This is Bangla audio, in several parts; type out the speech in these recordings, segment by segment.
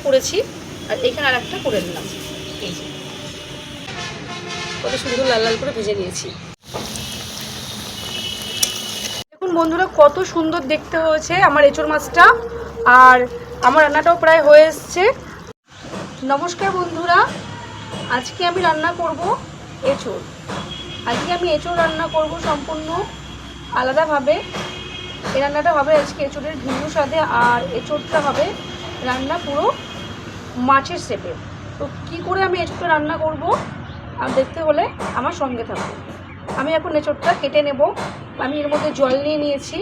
করেছি আর এখানে আর একটা করে নিলাম। এই যে কত সুন্দর লাল লাল করে ভেজে নিয়েছি। দেখুন বন্ধুরা কত সুন্দর দেখতে হয়েছে আমার এঁচোড় মাছটা, আর আমার রান্নাটাও প্রায় হয়ে এসছে। নমস্কার বন্ধুরা, আজকে আমি রান্না করব এঁচোড়। আজকে আমি এঁচোড় রান্না করব সম্পূর্ণ আলাদাভাবে। এই রান্নাটা হবে আজকে এঁচোড়ের ভিন্ন স্বাদে, আর এঁচোড়টা হবে রান্না পুরো মাছের শেপে। তো কী করে আমি এঁচোড়টা রান্না করব আর দেখতে হলে আমার সঙ্গে থাকবে। আমি এখন এঁচোড়টা কেটে নেব। আমি এর মধ্যে জল নিয়ে নিয়েছি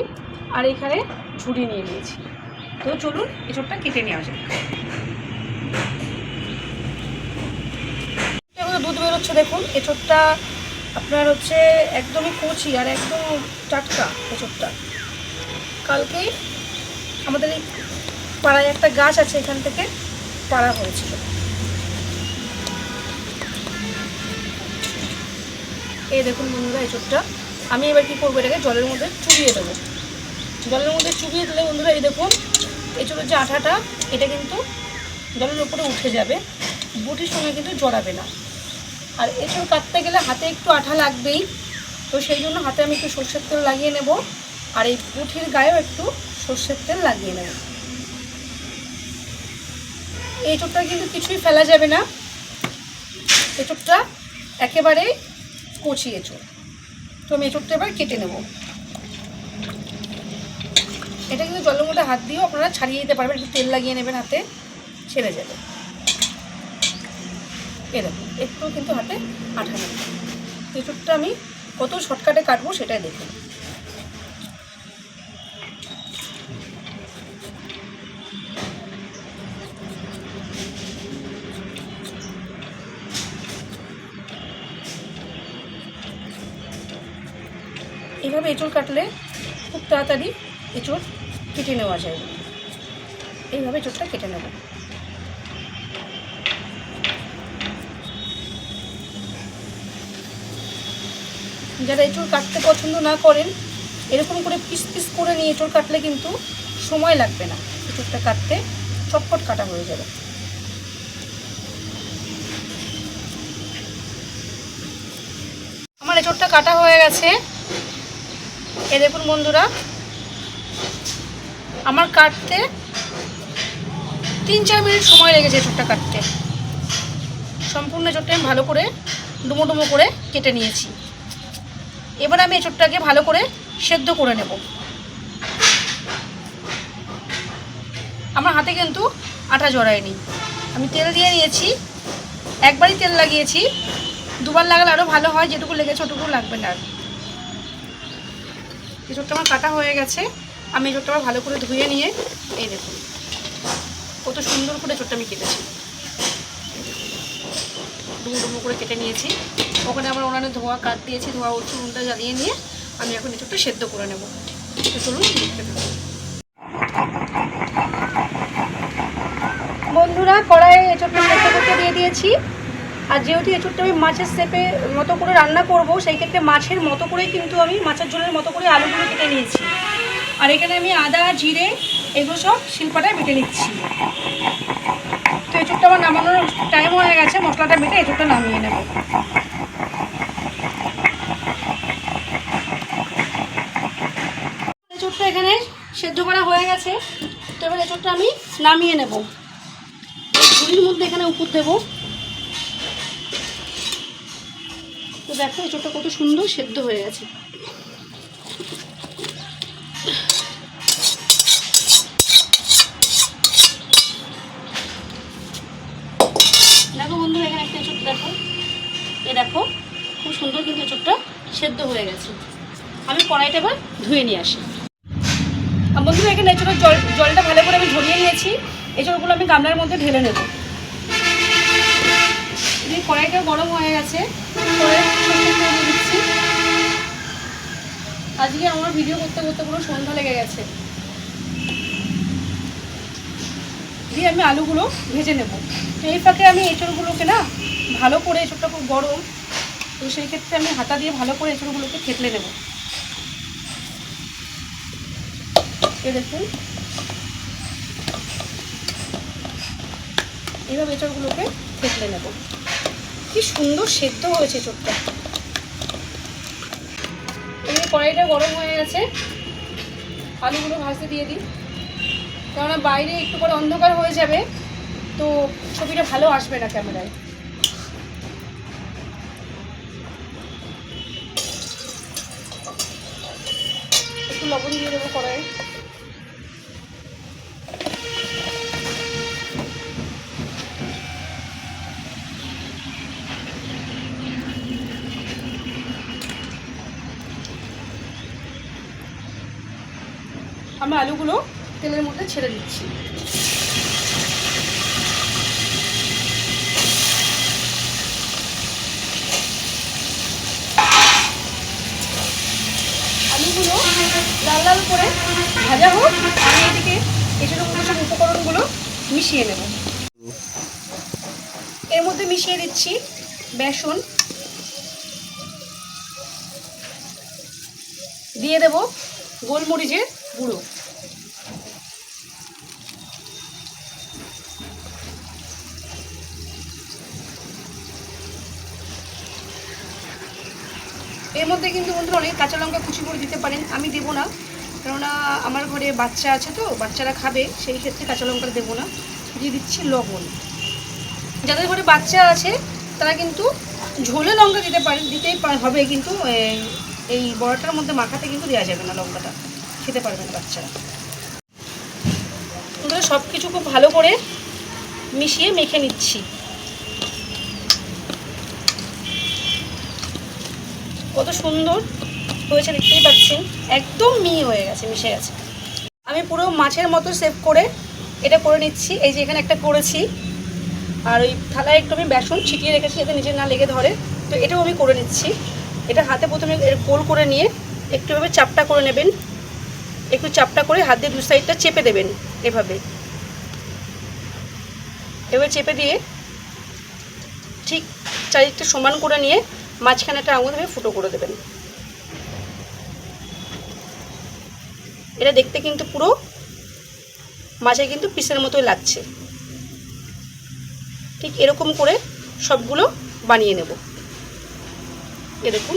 আর এখানে ঝুড়ি নিয়ে নিয়েছি। তো চলুন এঁচোড়টা কেটে নেওয়া যাক। দুধ বেরোচ্ছে দেখুন। এঁচোড়টা আপনার হচ্ছে একদমই কচি আর একদম টাটকা এঁচোড়টা। কালকেই আমাদের এই পাড়ায় একটা গাছ আছে, এখান থেকে পাড়া হয়েছিল। এই দেখুন বন্ধুরা এঁচোড়টা আমি এবার কী করবো, এটাকে জলের মধ্যে চুবিয়ে দেবো। জলের মধ্যে চুবিয়ে দিলে বন্ধুরা এই দেখুন এঁচোড়ের যে আঠাটা এটা কিন্তু জলের উপরে উঠে যাবে, বটির সঙ্গে কিন্তু জড়াবে না। আর এঁচোড় কাটতে গেলে হাতে একটু আঠা লাগবেই, তো সেই জন্য হাতে আমি একটু সর্ষের তেল লাগিয়ে নেব, আর এই পুঁঠির গায়েও একটু সর্ষের তেল লাগিয়ে নেব। এই এঁচোড়টা কিন্তু কিছুই ফেলা যাবে না, এঁচোড়টা একেবারেই কচি এঁচোড়। তো আমি এঁচোড়টা এবার কেটে নেব। এটা কিন্তু জলের মধ্যে হাত দিয়েও আপনারা ছাড়িয়ে দিতে পারবেন, একটু তেল লাগিয়ে নেবেন, হাতে ছেড়ে যাবে। এরকম একটু কিন্তু হাতে আঠা নেই। এঁচোড়টা আমি কত শর্টকাটে কাটবো সেটাই দেখুন। এইভাবে এঁচোড় কাটলে খুব তাড়াতাড়ি এঁচোড় কেটে নেওয়া যায়। এইভাবে এঁচোড়টা কেটে নেব। যারা এঁচোড় কাটতে পছন্দ না করেন, এরকম করে পিস পিস করে নিয়ে এঁচোড় কাটলে কিন্তু সময় লাগবে না, এঁচোড়টা কাটতে চটপট কাটা হয়ে যাবে। আমার এঁচোড়টা কাটা হয়ে গেছে। এ দেখুন বন্ধুরা, আমার কাটতে 3-4 মিনিট সময় লেগেছে এঁচোড়টা কাটতে। সম্পূর্ণ এঁচোড়টা আমি ভালো করে ডুমো ডুমো করে কেটে নিয়েছি। এবার আমি এঁচোড়টাকে ভালো করে সেদ্ধ করে নেব। আমার হাতে কিন্তু আটা জড়ায়নি, আমি তেল দিয়ে নিয়েছি। একবারই তেল লাগিয়েছি, দুবার লাগালে আরও ভালো হয়, যেটুকু লেগেছে ওটুকু লাগবে না। এঁচোড়টা আমার কাটা হয়ে গেছে। আমি এঁচোড়টা আবার ভালো করে ধুয়ে নিয়ে এই দেখুন কত সুন্দর করে এঁচোড়টা আমি কেটেছি, ডুমো ডুমো করে কেটে নিয়েছি। ওখানে আমার ওনানে ধোয়া কাট দিয়েছি, ধোয়া উনুনটা জ্বালিয়ে নিয়ে আমি এখন এঁচোড়টা সেদ্ধ করে নেব। তো চলুন দেখতে থাকুন। বন্ধুরা কড়াইয়ে এঁচোড়টা সেদ্ধ করতে দিয়ে দিয়েছি। আর যেহেতু এঁচোড়টা আমি মাছের শেপে মতো করে রান্না করব, সেই ক্ষেত্রে মাছের মতো করেই কিন্তু আমি মাছের ঝোলের মতো করে আলুগুলো কেটে নিয়েছি। আর এখানে আমি আদা জিরে এগুলো সব শিলপাটায় বেটে নিচ্ছি। তো এঁচোড়টা আমার নামানোর টাইম হয়ে গেছে, মশলাটা বেটে এঁচোড়টা নামিয়ে নেব। এঁচোড়টা এখানে সেদ্ধ করা হয়ে গেছে। তো এবার এঁচোড়টা আমি নামিয়ে নেব। ঝুড়ির মধ্যে এখানে উপর দেবো। তো দেখো এঁচোড়টা কত সুন্দর সেদ্ধ হয়ে গেছে। দেখো বন্ধুরা এখানে একটা এঁচোড় দেখো, দেখো খুব সুন্দর কিন্তু এঁচোড়টা সেদ্ধ হয়ে গেছে। আমি কড়াইটা এবার ধুয়ে নিয়ে আসি। আর বন্ধুরা এখানে এঁচোড়ের জলটা ভালো করে আমি ঝরিয়ে নিয়েছি। এঁচোড়গুলো আমি গামলার মধ্যে ঢেলে নেব। কড়াইটা গরম হয়ে গেছে, দিয়ে দিচ্ছি। আজকে আমার ভিডিও করতে করতে পুরো সন্ধ্যা লেগে গেছে। দিয়ে আমি আলুগুলো ভেজে নেব। তো এই ফাঁকে আমি এঁচোড়গুলোকে না ভালো করে, এঁচোড়টা খুব গরম, তো সেই ক্ষেত্রে আমি হাতা দিয়ে ভালো করে এঁচোড়গুলোকে থেতলে নেব। এ দেখুন এইভাবে এঁচড়গুলোকে থেতলে নেব। কি সুন্দর সেদ্ধ হয়েছে এঁচড়টা। এই কড়াইটা গরম হয়ে গেছে, আলুগুলো ভাজতে দিয়ে দিই, কেননা বাইরে একটু পরে অন্ধকার হয়ে যাবে, তো ছবিটা ভালো আসবে না ক্যামেরায়। একটু লবণ দিয়ে দেবো কড়াইয়ে। আমি আলুগুলো তেলের মধ্যে ছেড়ে দিচ্ছি। আলুগুলো লাল লাল করে ভাজা হোক, আমি এদিকে এসব সব উপকরণগুলো মিশিয়ে নেব। এর মধ্যে মিশিয়ে দিচ্ছি বেসন, দিয়ে দেব গোলমরিচের গুঁড়ো, এর মধ্যে কিন্তু বন্ধুরা অনেক কাঁচা লঙ্কা কুচি করে দিতে পারেন, আমি দেবো না, কেননা আমার ঘরে বাচ্চা আছে, তো বাচ্চারা খাবে, সেই ক্ষেত্রে কাঁচা লঙ্কা দেবো না। দিয়ে দিচ্ছি লবণ। যাদের ঘরে বাচ্চা আছে তারা কিন্তু ঝোলে লঙ্কা দিতে পারেন, দিতেই হবে, কিন্তু এই বড়াটার মধ্যে মাখাতে কিন্তু দেওয়া যাবে না, লঙ্কাটা খেতে পারবে না বাচ্চারা। বন্ধুরা সব কিছু খুব ভালো করে মিশিয়ে মেখে নিচ্ছি। কত সুন্দর হয়েছে দেখতেই পাচ্ছেন, একদম মিহি হয়ে গেছে, মিশে গেছে। আমি পুরো মাছের মতো সেভ করে এটা করে নিচ্ছি। এই যে এখানে একটা করেছি, আর ওই থালায় একটু আমি বেসন ছিটিয়ে রেখেছি যাতে নিচে না লেগে ধরে, তো এটাও আমি করে নিচ্ছি। এটা হাতে প্রথমে গোল করে নিয়ে একটু এভাবে চাপটা করে নেবেন, একটু চাপটা করে হাত দিয়ে দু সাইডটা চেপে দেবেন, এভাবে চেপে দিয়ে ঠিক চারিদিকটা সমান করে নিয়ে মাঝখানে একটা আঙুল ধরে ফুটো করে দেবেন। এটা দেখতে কিন্তু পুরো মাছে কিন্তু পিসের মতোই লাগছে। ঠিক এরকম করে সবগুলো বানিয়ে নেব। এ দেখুন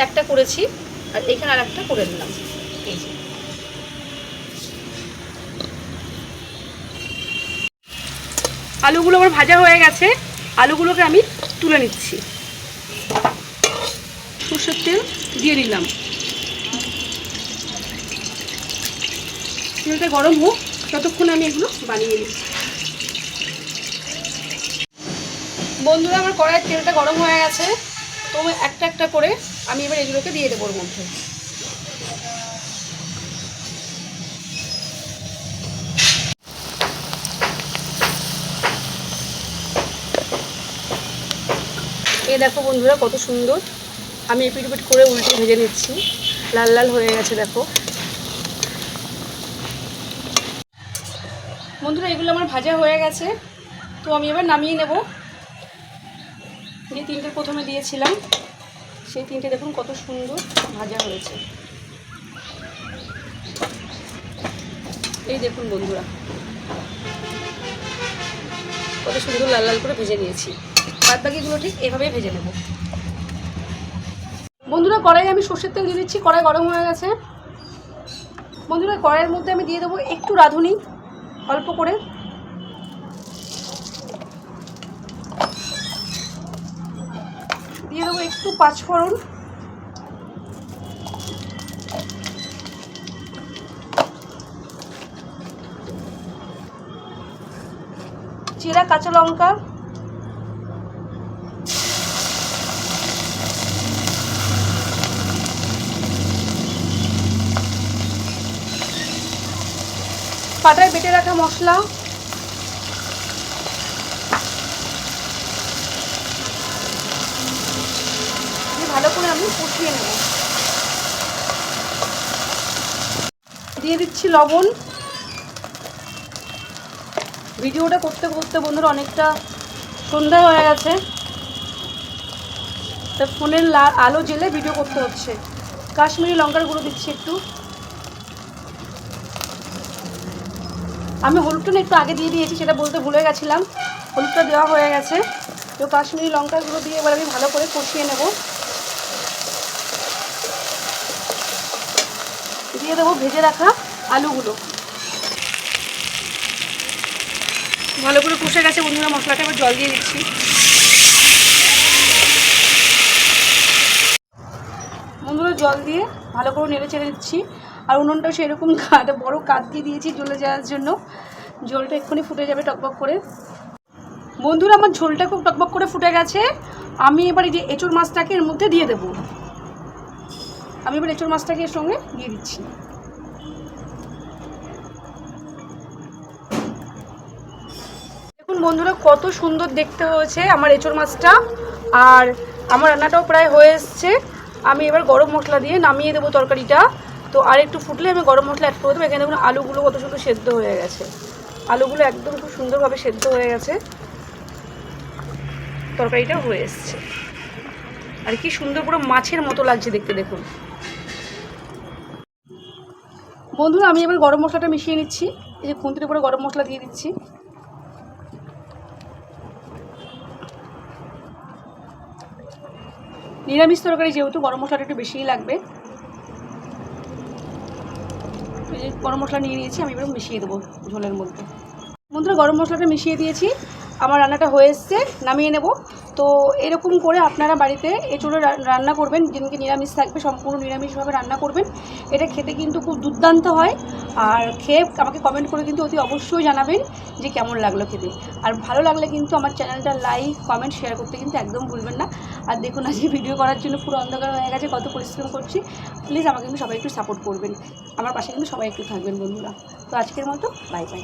একটা করেছি, আর এখানে আর একটা করে নিলাম। এই যে আলুগুলো আমার ভাজা হয়ে গেছে, আলুগুলোকে আমি তুলে নিচ্ছি। সরষের তেল দিয়ে দিলাম, তেলটা গরম হোক ততক্ষণ আমি এগুলো বানিয়ে নিই। বন্ধুরা আমার কড়াইয়ের তেলটা গরম হয়ে গেছে, তো একটা একটা করে আমি এবার এগুলোকে দিয়ে দেবো ওর মধ্যে। এই দেখো বন্ধুরা কত সুন্দর, আমি এপিট ওপিট করে উল্টে ভেজে নিচ্ছি, লাল লাল হয়ে গেছে দেখো। বন্ধুরা এগুলো আমার ভাজা হয়ে গেছে, তো আমি এবার নামিয়ে নেব। যে তিনটে প্রথমে দিয়েছিলাম সেই তিনটে দেখুন কত সুন্দর ভাজা হয়েছে। এই দেখুন বন্ধুরা কত সুন্দর লাল লাল করে ভেজে নিয়েছি। বাদ বাকিগুলো ঠিক এভাবেই ভেজে নেব। বন্ধুরা কড়াইয়ে আমি সর্ষের তেল দিয়ে দিচ্ছি, কড়াই গরম হয়ে গেছে। বন্ধুরা কড়াইয়ের মধ্যে আমি দিয়ে দেবো একটু রাঁধুনি, অল্প করে, দিয়ে দেবো একটু পাঁচফোড়ন, চিরা কাঁচা লঙ্কা, পাটায় বেটে রাখা মশলা, ভালো করে আমি কষিয়ে নেব। দিয়ে দিচ্ছি লবণ। ভিডিওটা করতে করতে বন্ধুরা অনেকটা সন্ধ্যা হয়ে গেছে, তা ফোনের আলো জ্বেলে ভিডিও করতে হচ্ছে। কাশ্মীরি লঙ্কার গুঁড়ো দিচ্ছি একটু, আমি হলুদটা একটু আগে দিয়ে দিয়েছি, সেটা বলতে ভুলে গেছিলাম। হলুদটা দেওয়া হয়ে গেছে। তো কাশ্মীরি লঙ্কাগুলো দিয়ে এবার আমি ভালো করে কষিয়ে নেব। দিয়ে দেবো ভেজে রাখা আলুগুলো। ভালো করে কষে গেছে বন্ধুরা মশলাটা, এবার জল দিয়ে দিচ্ছি। বন্ধুরা জল দিয়ে ভালো করে নেড়ে চেড়ে দিচ্ছি। আর উনুনটাও সেরকম একটা বড় কাঠ দিয়ে দিয়েছি জ্বলে যাওয়ার জন্য। ঝোলটা এক্ষুনি ফুটে যাবে টকবক করে। বন্ধুরা আমার ঝোলটা খুব টকবক করে ফুটে গেছে। আমি এবার এই যে এঁচোড় মাছটাকে এর মধ্যে দিয়ে দেবো। আমি এবার এঁচোড় মাছটাকে এর সঙ্গে দিয়ে দিচ্ছি। দেখুন বন্ধুরা কত সুন্দর দেখতে হয়েছে আমার এঁচোড় মাছটা। আর আমার রান্নাটাও প্রায় হয়ে এসছে। আমি এবার গরম মশলা দিয়ে নামিয়ে দেবো তরকারিটা। তো আর একটু ফুটলে আমি গরম মশলা অ্যাড করে দেবো। এখানে দেখুন আলুগুলো কত সুন্দর সেদ্ধ হয়ে গেছে। আলুগুলো একদম খুব সুন্দরভাবে সেদ্ধ হয়ে গেছে। তরকারিটা হয়ে এসছে। আর কি সুন্দর পুরো মাছের মতো লাগছে দেখতে দেখুন। বন্ধুরা আমি এবার গরম মশলাটা মিশিয়ে নিচ্ছি। এই যে খুন্তির উপরে গরম মশলা দিয়ে দিচ্ছি। নিরামিষ তরকারি যেহেতু গরম মশলাটা একটু বেশিই লাগবে। এই যে গরম মশলা নিয়ে নিয়েছি, আমি এবার মিশিয়ে দেবো ঝোলের মধ্যে। বন্ধুরা গরম মশলাটা মিশিয়ে দিয়েছি। আমার রান্নাটা হয়ে এসছে, নামিয়ে নেব। তো এরকম করে আপনারা বাড়িতে এঁচোড়ে রান্না করবেন। যেদিনকে নিরামিষ থাকবে সম্পূর্ণ নিরামিষভাবে রান্না করবেন। এটা খেতে কিন্তু খুব দুর্দান্ত হয়। আর খেয়ে আমাকে কমেন্ট করে কিন্তু অতি অবশ্যই জানাবেন যে কেমন লাগলো খেতে। আর ভালো লাগলে কিন্তু আমার চ্যানেলটা লাইক কমেন্ট শেয়ার করতে কিন্তু একদম ভুলবেন না। আর দেখুন আজকে ভিডিও করার জন্য পুরো অন্ধকার হয়ে গেছে, কত পরিশ্রম করছি। প্লিজ আমাকে কিন্তু সবাই একটু সাপোর্ট করবেন, আমার পাশে কিন্তু সবাই একটু থাকবেন বন্ধুরা। তো আজকের মতো বাই বাই।